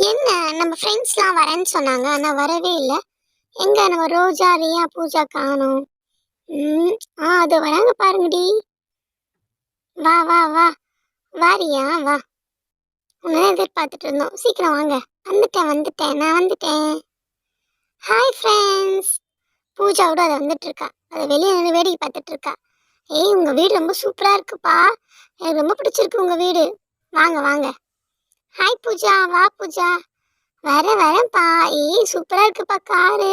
என்ன நம்ம ஃப்ரெண்ட்ஸ்லாம் வரேன்னு சொன்னாங்க. ஆனா வரவே இல்ல. எங்க நம்ம ரோஜா, ரியா, பூஜா காணோம். ம். அது வராங்க பாருங்கடி. வா, வா, வா. வா ரியா, வா. உன்ன தான் எதிர்பார்த்துட்டு இருந்தோம். சீக்கிரம் வாங்க. வந்துட்டேன். நான் வந்துட்டேன். Hi friends. பூஜா கூட அது வந்துட்டு இருக்கா. அது வெளிய நின்னு வேடிக்கை பார்த்துட்டு இருக்கா. ஏய் உங்க வீடு ரொம்ப சூப்பரா இருக்குப்பா. எனக்கு ரொம்ப பிடிச்சிருக்கு உங்க வீடு. வாங்க, வாங்க. ஹாய் பூஜா, வா பூஜா. வரேன்ப்பா. ஏய் சூப்பரா இருக்குப்பா காரு.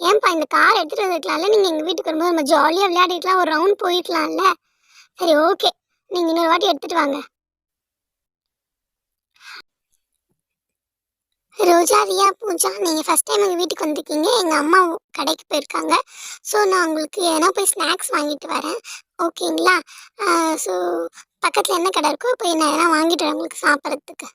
ஏன்பா இந்த கார் எடுத்துட்டு வந்துருக்கலாம்ல, நீங்க எங்க வீட்டுக்கு வரும்போது நம்ம ஜாலியா விளையாடிக்கலாம், ஒரு ரவுண்ட் போயிருக்கலாம்ல. சரி ஓகே, நீங்க இன்னொரு வாட்டி எடுத்துட்டு வாங்க. ரோஜா, ரியா, பூஜா, நீங்க ஃபர்ஸ்ட் டைம் எங்க வீட்டுக்கு வந்திருக்கீங்க. எங்க அம்மா கடைக்கு போயிருக்காங்க. ஸோ நான் உங்களுக்கு எதனா போய் ஸ்நாக்ஸ் வாங்கிட்டு வரேன். ஓகேங்களா? ஸோ பக்கத்துல என்ன கடை இருக்கோ போய் நான் எதனா வாங்கிட்டு வரேன் உங்களுக்கு சாப்பிட்றதுக்கு.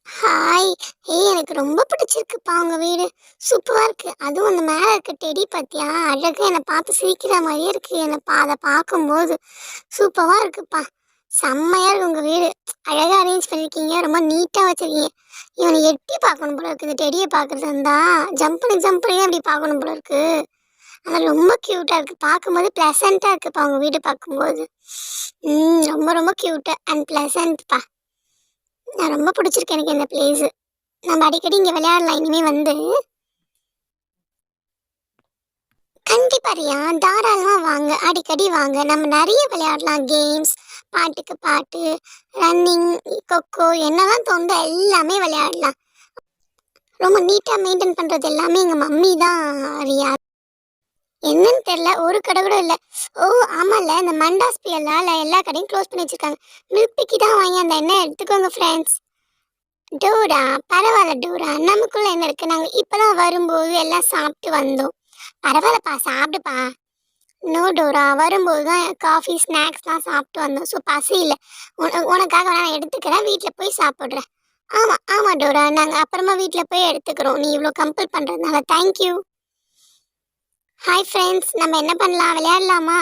ஹாய். ஏய் எனக்கு ரொம்ப பிடிச்சிருக்குப்பா உங்க வீடு. சூப்பரா இருக்கு. அதுவும் அந்த மேல இருக்க டெடி பாத்தியா? அழகா என்னை பார்த்து சிரிக்கிற மாதிரியே இருக்கு. அதை பார்க்கும்போது சூப்பரா இருக்குப்பா. செம்மையா இருக்கு உங்க வீடு. அழகா அரேஞ்ச் பண்ணிருக்கீங்க. ரொம்ப நீட்டா வச்சிருக்கீங்க. இவனை எட்டி பார்க்கணும் போல இருக்கு. இந்த டெடியை பார்க்கறது இருந்தா ஜம்ப் பண்ணி அப்படி பார்க்கணும் போல இருக்கு. ஆனா ரொம்ப கியூட்டா இருக்கு. பார்க்கும்போது பிளசண்டா இருக்குப்பா உங்க வீடு பார்க்கும்போது. ரொம்ப ரொம்ப கியூட் அண்ட் பிளசன்ட்ப்பா. நான் ரொம்ப பிடிச்சிருக்கு எனக்கு இந்த பிளேஸ். நம்ம அடிக்கடி இங்க விளையாடலாம் இனிமே வந்து. கண்டிப்பா ரியா, தாராளமா வாங்க, அடிக்கடி வாங்க. நம்ம நிறைய விளையாடலாம் கேம்ஸ், பாட்டுக்கு பாட்டு, ரன்னிங், கொக்கோ, என்னதான் தோணுதோ எல்லாமே விளையாடலாம். ரொம்ப நீட்டா மெயின்டைன் பண்றது எல்லாமே எங்க மம்மி தான் ரியா. என்னன்னு தெரியல, ஒரு கடை கூட இல்லை. ஓ ஆமால, இந்த மண்டாஸ் பியலால எல்லா கடையும் க்ளோஸ் பண்ணி வச்சிருக்காங்க. மில்க் பிக்கி தான் வாங்கி அந்த எண்ணெய் எடுத்துக்கோங்க ஃப்ரெண்ட்ஸ். டோரா, பரவாயில்ல டோரா, நமக்குள்ள என்ன இருக்கு? நாங்க இப்பதான் வரும்போது எல்லாம் சாப்பிட்டு வந்தோம். பரவாயில்லப்பா, சாப்பிடுப்பா. நோ டோரா, வரும்போது தான் காஃபி ஸ்நாக்ஸ்லாம் சாப்பிட்டு வந்தோம். ஸோ பசி இல்லை. உனக்காக நான் எடுத்துக்கிறேன், வீட்டில் போய் சாப்பிட்றேன். ஆமாம் ஆமாம் டோரா, நாங்கள் அப்புறமா வீட்டில் போய் எடுத்துக்கிறோம். நீ இவ்வளோ கம்பல் பண்ணுறதுனால தேங்க்யூ. ஹாய் ஃப்ரெண்ட்ஸ், நம்ம என்ன பண்ணலாம், விளையாடலாமா?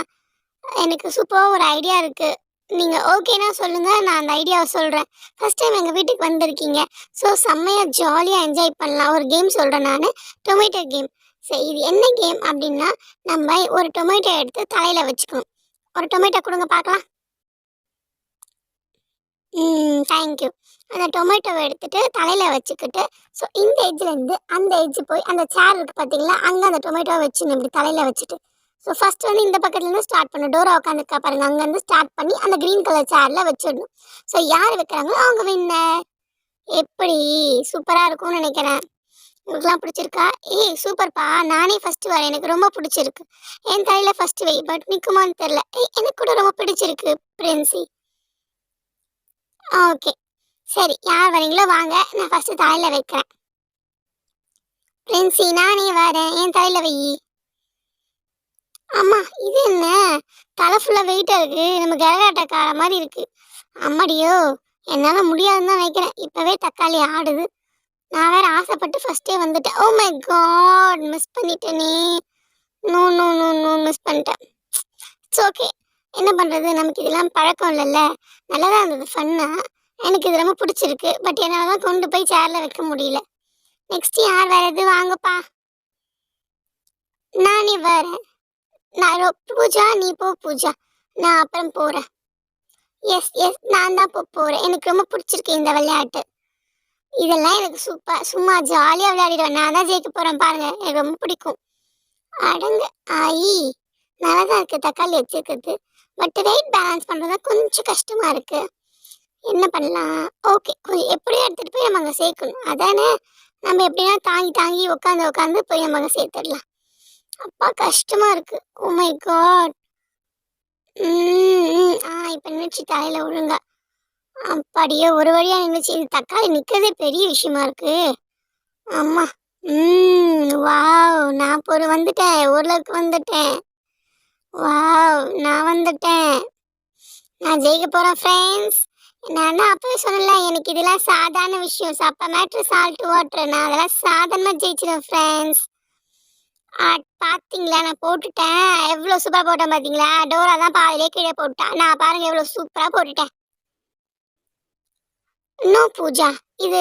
எனக்கு சூப்பராக ஒரு ஐடியா இருக்குது. நீங்கள் ஓகேனா சொல்லுங்கள், நான் அந்த ஐடியாவை சொல்கிறேன். ஃபஸ்ட் டைம் எங்கள் வீட்டுக்கு வந்திருக்கீங்க. ஸோ செம்மையாக ஜாலியாக என்ஜாய் பண்ணலாம். ஒரு கேம் சொல்கிறேன் நான், டொமேட்டோ கேம். சரி இது என்ன கேம் அப்படின்னா, நம்ம ஒரு டொமேட்டோ எடுத்து தலையில் வச்சுக்கணும். ஒரு டொமேட்டோ கொடுங்க பார்க்கலாம். தேங்க்யூ. அந்த டொமேட்டோவை எடுத்துட்டு தலையில் வச்சுக்கிட்டு, ஸோ இந்த எட்ஜ்லேருந்து அந்த எட்ஜ் போய் அந்த சேர் இருக்குது பார்த்தீங்களா, அங்கே அந்த டொமேட்டோவை வச்சுன்னு இப்படி தலையில் வச்சுட்டு, ஸோ ஃபஸ்ட்டு வந்து இந்த பக்கத்துலேருந்து ஸ்டார்ட் பண்ணணும். டோரா உட்காந்துருக்கா பாருங்க, அங்கேருந்து ஸ்டார்ட் பண்ணி அந்த க்ரீன் கலர் சேரில் வச்சிடணும். ஸோ யார் வைக்கிறாங்களோ அவங்க வின்னர். எப்படி? சூப்பராக இருக்கும்னு நினைக்கிறேன். உங்களுக்குலாம் பிடிச்சிருக்கா? ஏய் சூப்பர்ப்பா, நானே ஃபஸ்ட்டு வரேன். எனக்கு ரொம்ப பிடிச்சிருக்கு. என் தலையில் ஃபஸ்ட்டு வை, பட் நிற்குமான்னு தெரில. எனக்கு கூட ரொம்ப பிடிச்சிருக்கு பிரின்சி. ஓகே சரி, யார் வரீங்களோ வாங்க, நான் ஃபஸ்ட்டு தலையில் வைக்கிறேன். பிரின்சி நானே வரேன், என் தலையில் வை. அம்மா இது என்ன, தலை ஃபுல்லாக வெயிட்டாக இருக்குது, நம்ம கரகாட்டக்கார மாதிரி இருக்குது. அம்மாடியோ, என்னால் முடியாதுன்னு தான் நினைக்கிறேன். இப்போவே தக்காளி ஆடுது. நான் வேறு ஆசைப்பட்டு ஃபஸ்ட்டே வந்துட்டேன். ஓ மை காட், மிஸ் பண்ணிட்டேனே. No no no no, miss பண்ணிட்டேன். இட்ஸ் ஓகே, என்ன பண்ணுறது, நமக்கு இதெல்லாம் பழக்கம் இல்லைல்ல. நல்லா தான் இருந்தது, ஃபன்னாக. எனக்கு இது ரொம்ப பிடிச்சிருக்கு. பட் என்னால் தான் கொண்டு போய் சேரில் வைக்க முடியல. நெக்ஸ்ட் யார் வேறு எது வாங்கப்பா. நானே வரேன். பூஜா நீ போ பூஜா, நான் அப்புறம் போகிறேன். எஸ் எஸ், நான் தான் போகிறேன். எனக்கு ரொம்ப பிடிச்சிருக்கு இந்த விளையாட்டு. இதெல்லாம் எனக்கு சூப்பர், சும்மா ஜாலியாக விளையாடிடுவேன். நான் தான் ஜெயிக்க போகிறேன் பாருங்கள், எனக்கு ரொம்ப பிடிக்கும். அடங்க ஆயி, நல்லா தான் இருக்குது தக்காளி வச்சுருக்குது. பட் வெயிட் பேலன்ஸ் பண்ணுறது கொஞ்சம் கஷ்டமாக இருக்குது. என்ன பண்ணலாம்? ஓகே, கொஞ்சம் எப்படியும் எடுத்துகிட்டு போய் நம்ம அங்கே சேர்க்கணும் அதானே. நம்ம எப்படின்னா தாங்கி தாங்கி உட்காந்து போய் நம்ம அங்கே சேர்த்துடலாம். அப்பா கஷ்டமாக இருக்குது. Oh my God. இப்போ நின்றுச்சு தலையில் ஒழுங்கா. அப்படியே ஒரு வழியாக நின்றுச்சு. இது தக்காளி நிற்கிறதே பெரிய விஷயமா இருக்குது. அம்மா. வாவ், நான் வந்துட்டேன், ஓரளவுக்கு வந்துட்டேன். வாவ், நான் வந்துட்டேன். நான் ஜெயிக்க போகிறேன் ஃப்ரெண்ட்ஸ். நான் தான் அப்பவே சொன்னல, எனக்கு இதெல்லாம் சாதாரண விஷயம். சப்ப மேட்ரு சால்ட் வாட்ரு, நான் அதெல்லாம் சாதாரணமாக ஜெயிச்சிடுவேன் ஃப்ரெண்ட்ஸ். பாத்தீங்களா நான் போட்டுட்டேன். எவ்வளோ சூப்பரா போட்டேன் பாத்தீங்களா? டோரா தான் பாதியிலே கீழே போட்டா. நான் பாருங்க எவ்வளோ சூப்பரா போட்டுட்டேன். நோ பூஜா. இது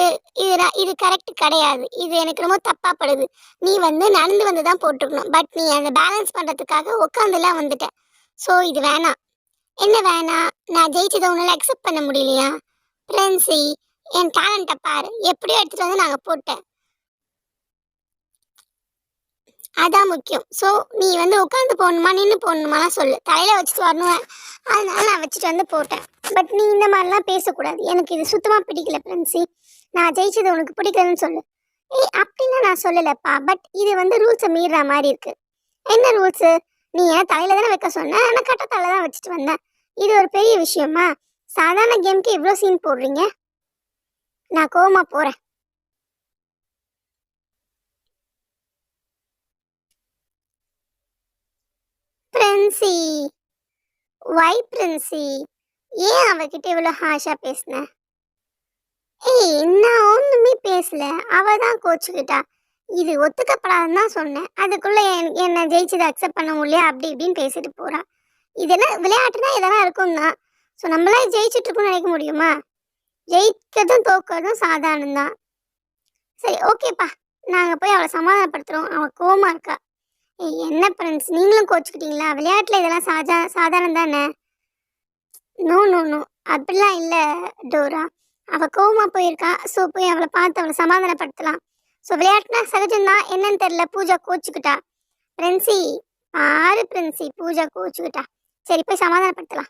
இது கரெக்ட் கிடையாது. இது எனக்கு ரொம்ப தப்பா படுது. நீ வந்து நடந்து வந்து தான் போட்டுருக்கணும். பட் நீ அந்த பேலன்ஸ் பண்றதுக்காக உட்காந்துலாம் வந்துட்ட. ஸோ இது வேணாம். என்ன வேணாம்? நான் ஜெயிச்சத உன்னால அக்செப்ட் பண்ண முடியலையா? பிரின்சி, என் டேலண்ட்ட பாரு. எப்படியோ எடுத்துட்டு வந்து நாங்க போட்டேன். அதான் முக்கியம். ஸோ நீ வந்து உட்காந்து போடணுமா, நின்னு போடணுமாலாம் சொல்லு. தலையில வச்சுட்டு வரணும். அதனால நான் வச்சுட்டு வந்து போட்டேன். பட் நீ இந்த மாதிரிலாம் பேசக்கூடாது. எனக்கு இது சுத்தமா பிடிக்கல பிரின்சி. நான் ஜெயிச்சது உனக்கு பிடிக்கலன்னு சொல்லு. ஏய் அப்படின்னா நான் சொல்லலப்பா. பட் இது வந்து ரூல்ஸை மீறுற மாதிரி இருக்கு. என்ன ரூல்ஸு? நீ ஏன் தலையில தானே வைக்க சொன்ன? நான் கட்ட தலையில தான் வச்சுட்டு வந்தேன். இது ஒரு பெரிய விஷயமா? சாதாரண கேம்க்கு இவ்வளோ சீன் போடுறீங்க. நான் கோவமா போறேன். பிரின்சி, வை பிரின்சி? ஏன் அவகிட்ட இவ்வளோ ஹாஷா பேசின? ஏய் நான் ஒன்றுமே பேசல. அவ தான் கோச்சுக்கிட்டா. இது ஒத்துக்கப்படாதுன்னு தான் சொன்னேன். அதுக்குள்ள என்ன ஜெயிச்சதை அக்செப்ட் பண்ண முடியல அப்படி இப்படின்னு பேசிட்டு போறா. இதெல்லாம் விளையாட்டுனா இதெல்லாம் இருக்கும் தான். ஸோ நம்மளாம் ஜெயிச்சுட்டு இருக்கோம்னு நினைக்க முடியுமா? ஜெயிக்கிறதும் தோக்கிறதும் சாதாரணம் தான். சரி ஓகேப்பா. நாங்கள் போய் அவளை சமாதானப்படுத்துகிறோம். அவள் கோவமா இருக்கா. ஏய் என்ன ஃப்ரெண்ட்ஸ் நீங்களும் கோச்சுக்கிட்டீங்களா? விளையாட்டில் இதெல்லாம் சாதாரணம் தானே. நோ நோ நோ அப்படிலாம் இல்லை டோரா. அவள் கோவமா போயிருக்கா. ஸோ போய் அவளை பார்த்து அவளை சமாதானப்படுத்தலாம். ஸோ விளையாட்டுனா சகஜம்தான். என்னன்னு தெரியல பூஜா கோச்சுக்கிட்டா. பிரின்சி பாரு பிரின்சி பூஜா கோச்சுக்கிட்டா. சரி போய் சமாதானப்படுத்தலாம்.